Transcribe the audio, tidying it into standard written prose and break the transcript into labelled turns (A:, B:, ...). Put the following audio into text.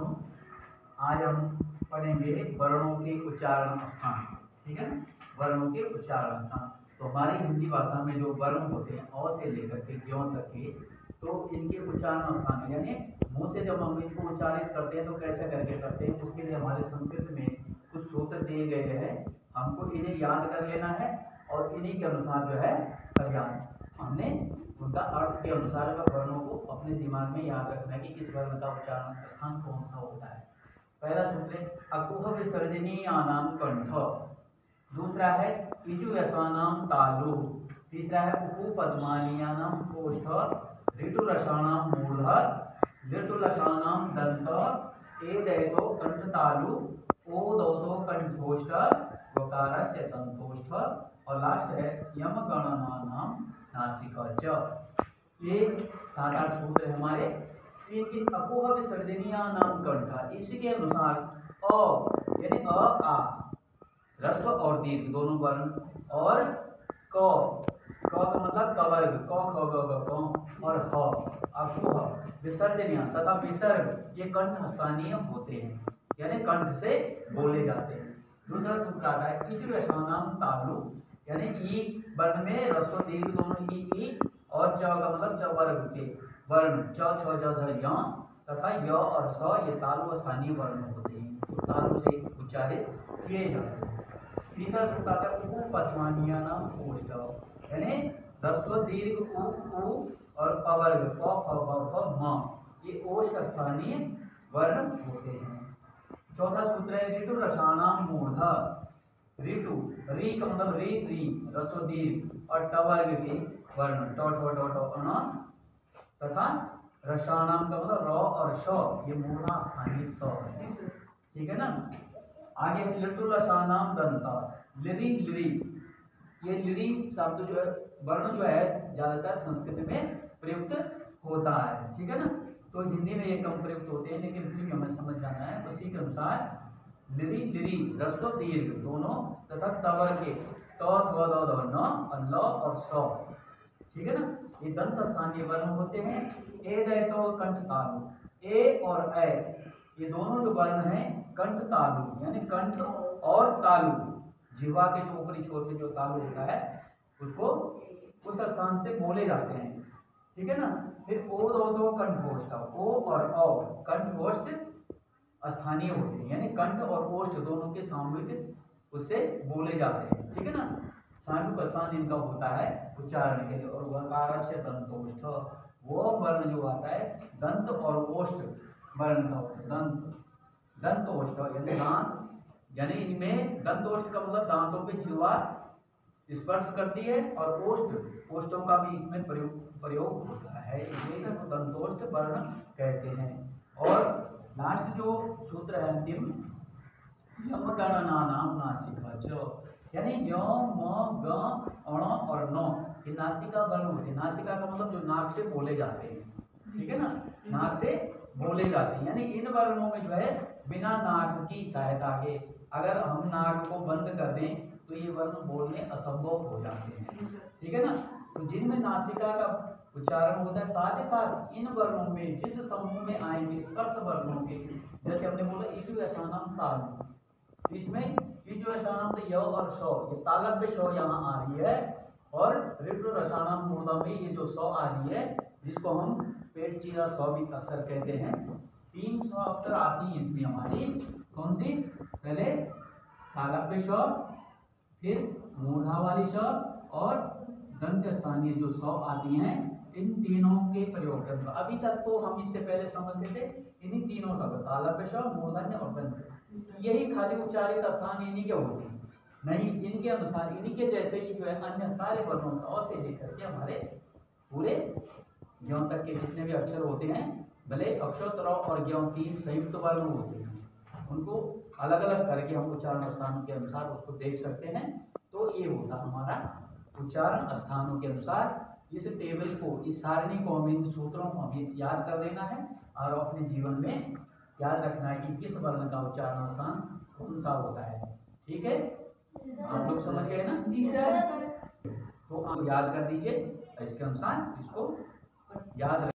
A: बच्चों, आज हम पढ़ेंगे वर्णों के उच्चारण स्थान। ठीक है ना, वर्णों के उच्चारण स्थान। तो हमारी हिंदी भाषा में जो वर्ण होते हैं अ से लेकर के ज्यों तक के, तो इनके उच्चारण स्थान यानी मुंह से जब हम इनको उच्चारित करते हैं तो कैसे करके करते हैं, उसके लिए हमारे संस्कृत में कुछ सूत्र दिए गए हैं। हमको इन्हें याद कर लेना है और इन्हीं के अनुसार जो है हमने उनका अर्थ के अनुसार वर्णों को अपने दिमाग में याद रखना है कि किस वर्ण का उच्चारण स्थान कौन सा होता है। पहला सूत्र है अकुह विसर्जनीयानाम कंठ, दूसरा है इचु यशानाम तालु, तीसरा है उपु पद्मानीयानाम कोष्ठ, ऋतुरसानाम मूर्धर, ऋतुलसानाम दंत, एदैतो कंठ तालु, ओदौतो कंठोष्ठ, वकारस्य तंतोष्ठ, और लास्ट है यमगणनानाम नासिका च। ये 7-8 सूत्र है हमारे। इनके अकुह विसर्जनीयानाम कंठ, इसके अनुसार अ यानी अ आ ह्रस्व और दीर्घ दोनों वर्ण, और क का मतलब कवर्ग क ख ग घ क, और ह अकुह विसर्जनीय तथा विसर्ग ये कंठ स्थानीय होते हैं यानी कंठ से बोले जाते हैं। दूसरा सूत्र आता है इचु यशानाम तालु, यानी ई वर्ण में ह्रस्व दीर्घ दोनों ई और च का मतलब च वर्ग के वर्ण च छ ज झ य तथा य और स ये तालु स्थानीय वर्ण होते हैं, तो तालु से उच्चारित किए जाते हैं। तीसरा सूत्र आता है उपु पद्मानीयानाम कोष्ठ, यानी ह्रस्व दीर्घ उ और पवर्ग प फ ब फ म ये ओष्ठ स्थानीय वर्ण होते हैं। चौथा सूत्र है ऋतु रसानाम मूर्धा, ऋतु री का मतलब री ह्रस्व दीर्घ और टवर्ग के वर्ण ट ठ ड ट अण तथा रसानाम का मतलब र और श ये मूर्धा स्थानीय स है। ठीक है ना। आगे है ऋतुलसानाम दंता, लिरी लिरी, ये लिरी शब्द जो है वर्ण जो है ज्यादातर संस्कृत में प्रयुक्त होता है। ठीक है ना, तो हिंदी में ये कम प्रयुक्त होते हैं, लेकिन फिर भी हमें समझ जाना है। उसी के अनुसार लिरी लिरी ह्रस्व दीर्घ दोनों तथा तवर के त थ द ध न ल और स। ठीक है ना, ये दंत स्थानीय वर्ण होते हैं। ए दै तो कंठ तालु, ए और ए ये दोनों जो वर्ण हैं कंठ तालु यानी कंठ और तालु, जिह्वा के जो ऊपरी छोर पे जो तालु होता है उसको उस स्थान से बोले जाते हैं। ठीक है ना। फिर ओ दो कंठोष्ठ, ओ और औ कंठोष्ठ स्थानीय होते हैं यानी कंठ और ओष्ठ दोनों के सामूहिक उससे बोले जाते हैं। ठीक है ना, सामूहिक स्थान इनका होता है उच्चारण के लिए। और वकारस्य दंतोष्ठ, वो वर्ण जो आता है दंत और ओष्ठ वर्ण का होता है। दंत ओष्ठ यानी दांत, यानी इनमें दंतोष्ठ का मतलब दांतों पे जिह्वा स्पर्श करती है, और ओष्ठों का भी इसमें प्रयोग होता है, इसलिए इसको दंतोष्ठ वर्ण कहते हैं। और लास्ट जो सूत्र है अंतिम यमगणनानाम नासिका च, यानी य म ग अण और न ये नासिका वर्ण होते हैं। नासिका का मतलब जो नाक से बोले जाते हैं। ठीक है ना, नाक से बोले जाते हैं, यानी इन वर्णों में जो है बिना नाक की सहायता के अगर हम नाक को बंद कर दें तो ये वर्ण बोलने असंभव हो जाते हैं। ठीक है ना, तो जिनमें नासिका का उच्चारण होता है साथ ही साथ इन वर्णों में जिस समूह में आएंगे स्पर्श वर्णों के, जैसे हमने बोला इचु यशानाम तालु, तो इसमें इचु यशानाम तो य और स ये तालव्य स यहाँ आ रही है, और ऋतु रसानाम मूर्धा में ये जो स आ रही है जिसको हम पेट चीरा स भी अक्सर कहते हैं। 3 स अक्षर आती है इसमें हमारी, कौन सी, पहले तालव्य स, फिर मूर्धा वाली स और दंत स्थानीय जो स आती हैं, इन तीनों के प्रयोग करते। अभी तक तो हम इससे पहले समझते थे इन्हीं तीनों शब्द तालव्य स, मूर्धन्य और दंत, यही खाली उच्चारित स्थान इन्हीं के होते हैं। नहीं, इनके अनुसार इन्हीं के जैसे ही जो है अन्य सारे वर्णों का अ से लेकर के हमारे पूरे ज्यों तक के जितने भी अक्षर होते हैं, भले अक्षोत्तर और ज्यों 3 संयुक्त वर्ण होते हैं, उनको अलग अलग करके हम उच्चारण स्थानों के अनुसार उसको देख सकते हैं। तो ये होता हमारा उच्चारण स्थानों के अनुसार। इस टेबल को, इस सारणी को, हम इन सूत्रों को हमें याद कर लेना है और अपने जीवन में याद रखना है कि किस वर्ण का उच्चारण स्थान कौन सा होता है। ठीक है, आप लोग समझ गए ना?
B: जी सर।
A: तो आप याद कर दीजिए, इसके अनुसार इसको याद